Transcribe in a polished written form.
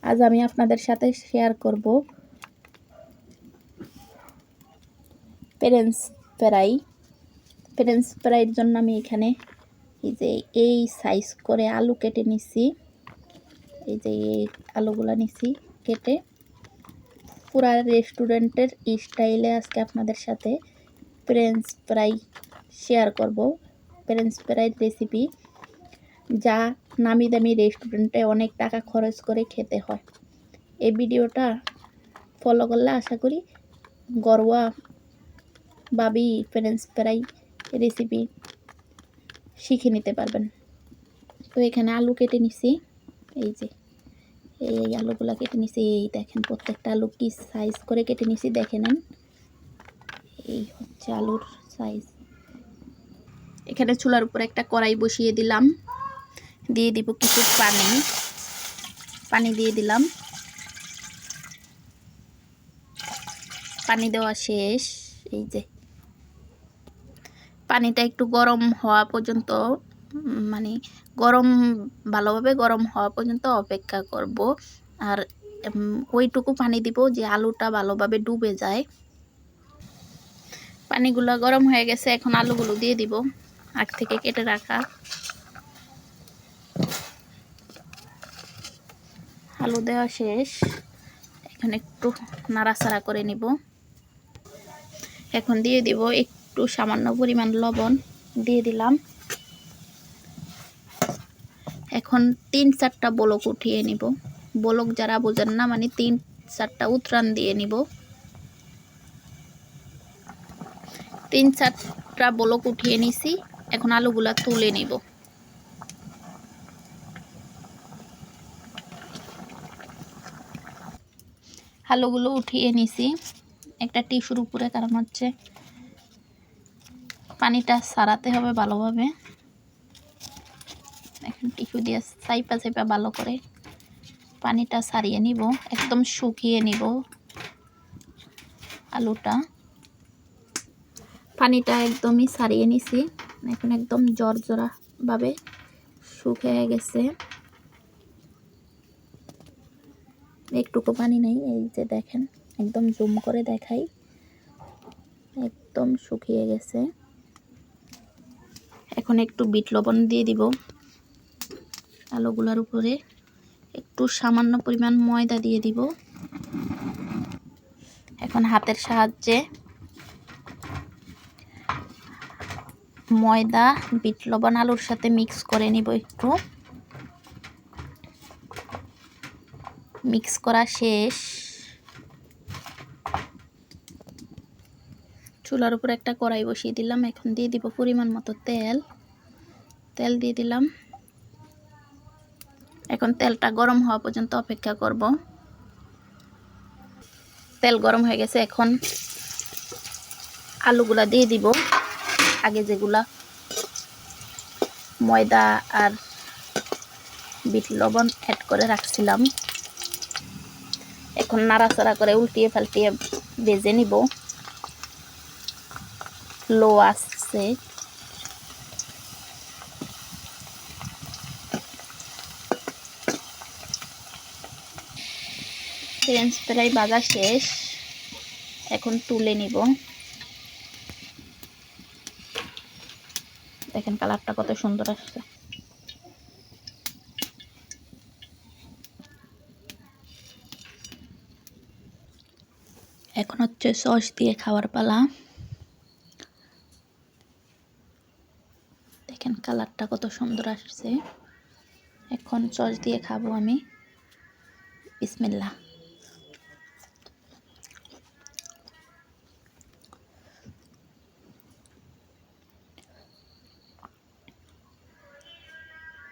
আজ আমি আপনাদের সাথে শেয়ার করব ফ্রেঞ্চ ফ্রাই। ফ্রেঞ্চ ফ্রাইয়ের জন্য আমি এখানে এই সাইজ করে আলু কেটে নিছি। এই যে এই আলুগুলো নিছি কেটে, পুরা রেস্টুরেন্টের স্টাইলে আজকে আপনাদের সাথে ফ্রেঞ্চ ফ্রাই শেয়ার করব। ফ্রেঞ্চ ফ্রাইয়ের রেসিপি যা নামি দামি রেস্টুরেন্টে অনেক টাকা খরচ করে খেতে হয়। এই ভিডিওটা ফলো করলে আশা করি ঘরোয়া ভাবেই ফ্রেঞ্চ ফ্রাই রেসিপি শিখে নিতে পারবেন। তো এখানে আলু কেটে নিছি, এই যে এই আলুগুলা কেটে নিছি। এই দেখেন প্রত্যেকটা আলু কি সাইজ করে কেটে নিছি, দেখে নেন। এই হচ্ছে আলুর সাইজ। এখানে চুলার উপর একটা কড়াই বসিয়ে দিলাম, দিয়ে দিব কিছু পানি দিয়ে দিলাম। পানি দেওয়া শেষ। এই যে পানিটা একটু গরম হওয়া পর্যন্ত, মানে ভালোভাবে গরম হওয়া পর্যন্ত অপেক্ষা করব। আর ওইটুকু পানি দিব যে আলুটা ভালোভাবে ডুবে যায়। পানিগুলো গরম হয়ে গেছে, এখন আলুগুলো দিয়ে দিব আগ থেকে কেটে রাখা। আলু দেওয়া শেষ, এখন একটু নাড়াচাড়া করে নিব। এখন দিয়ে দিব একটু সামান্য পরিমাণ লবণ দিয়ে দিলাম। এখন 3-4টা বলক উঠিয়ে নিব। বলক যারা বোঝেন না, মানে 3-4টা উতরান দিয়ে নিব। 3-4টা বলক উঠিয়ে নিছি, এখন আলুগুলা তুলে নিব। আলুগুলো উঠিয়ে নিছি একটা টিস্যুর উপরে, কারণ হচ্ছে পানিটা ছাড়াতে হবে ভালোভাবে। এখন টিস্যু দিয়ে চাইপা ভালো করে পানিটা ছাড়িয়ে নিব, একদম শুকিয়ে নিব আলুটা। পানিটা একদমই ছাড়িয়ে নিছি, এখন একদম জর্জরা ভাবে শুকিয়ে গেছে, একটুকু পানি নেই। এই যে দেখেন, একদম জুম করে দেখাই, একদম শুকিয়ে গেছে। এখন একটু বিট লবণ দিয়ে দিব আলুগুলার উপরে, একটু সামান্য পরিমাণ ময়দা দিয়ে দিব। এখন হাতের সাহায্যে ময়দা বিট লবণ আলুর সাথে মিক্স করে নিব। একটু মিক্স করা শেষ। চুলার উপর একটা কড়াই বসিয়ে দিলাম, এখন দিয়ে দিব পরিমাণ মতো তেল দিয়ে দিলাম। এখন তেলটা গরম হওয়া পর্যন্ত অপেক্ষা করব। তেল গরম হয়ে গেছে, এখন আলুগুলা দিয়ে দিব, আগে যেগুলা ময়দা আর বিট লবণ অ্যাড করে রাখছিলাম। এখন নাড়াচাড়া করে উল্টিয়ে পাল্টিয়ে ভেজে নিব লো আঁচে। ফ্রেঞ্চ ফ্রাই ভাজা শেষ, এখন তুলে নিব। দেখেন কালারটা কত সুন্দর আসছে। এখন হচ্ছে সস দিয়ে খাওয়ার পালা। দেখেন কালারটা কত সুন্দর আসছে। এখন সস দিয়ে খাবো আমি। বিসমিল্লাহ।